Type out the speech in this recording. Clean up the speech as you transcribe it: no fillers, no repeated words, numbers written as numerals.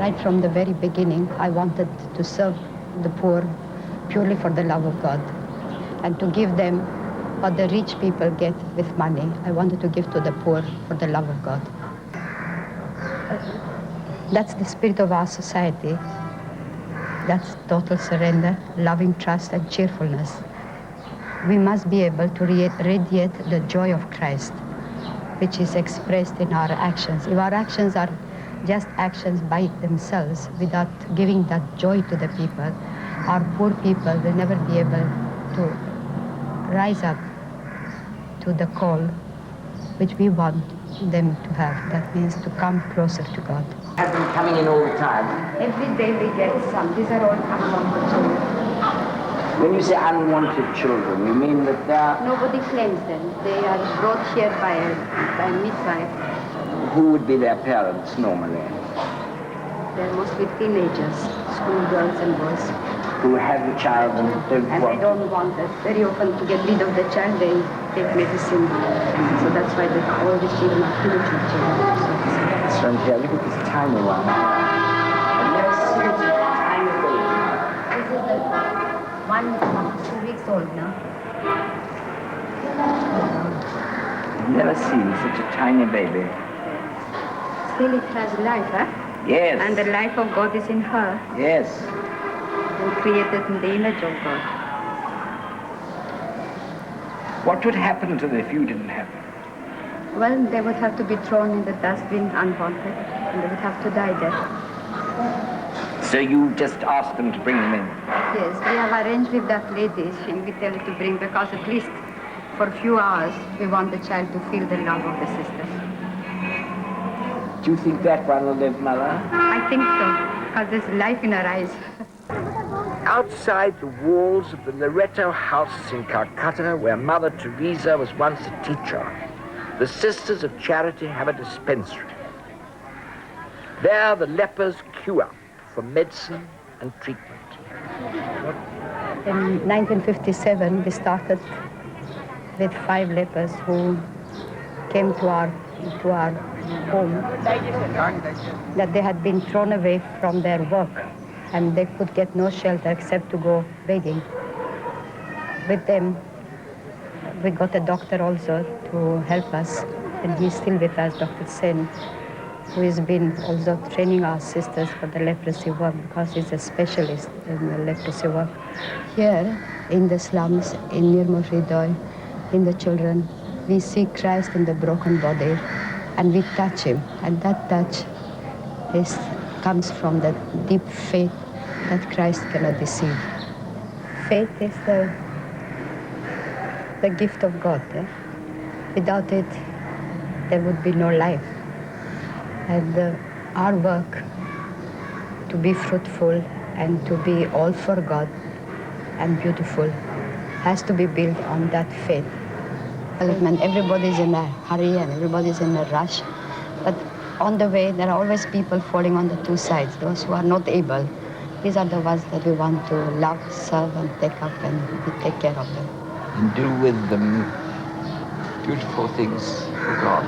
Right from the very beginning, I wanted to serve the poor purely for the love of God and to give them what the rich people get with money. I wanted to give to the poor for the love of God. That's the spirit of our society. That's total surrender, loving trust, and cheerfulness. We must be able to radiate the joy of Christ, which is expressed in our actions. If our actions are just actions by themselves, without giving that joy to the people, our poor people will never be able to rise up to the call which we want them to have. That means to come closer to God. Have them coming in all the time? Every day we get some. These are all unwanted children. When you say unwanted children, you mean that they are... Nobody claims them. They are brought here by a midwife. Who would be their parents normally? They're mostly teenagers, schoolgirls and boys. Who have the child and don't and want... they don't want it. Very often to get rid of the child, they take medicine. So that's why all the children are premature children. So here, look at this tiny one. I've never seen such a tiny baby. This is the 2 weeks old now. I've never seen such a tiny baby. Still it has life, huh? Yes. And the life of God is in her. Yes. And created in the image of God. What would happen to them if you didn't have them? Well, they would have to be thrown in the dustbin unwanted, and they would have to die there. So you just asked them to bring them in? Yes, we have arranged with that lady, and we tell her to bring, because at least for a few hours, we want the child to feel the love of the sister. Do you think that one will live, Mother? I think so, because there's life in her eyes. Outside the walls of the Loreto house in Calcutta, where Mother Teresa was once a teacher, the Sisters of Charity have a dispensary. There the lepers queue up for medicine and treatment. In 1957, we started with 5 lepers who came to our home, that they had been thrown away from their work and they could get no shelter except to go begging. With them, we got a doctor also to help us, and he's still with us, Dr. Sen, who has been also training our sisters for the leprosy work, because he's a specialist in the leprosy work. Here, in the slums, in Nirmokridoy, in the children, we see Christ in the broken body, and we touch him, and that touch comes from the deep faith that Christ cannot deceive. Faith is the gift of God. Without it, there would be no life. And our work to be fruitful and to be all for God and beautiful has to be built on that faith. Everybody's in a hurry and everybody's in a rush, but on the way there are always people falling on the 2 sides, those who are not able. These are the ones that we want to love, serve, and take up, and we take care of them. And do with them beautiful things for God.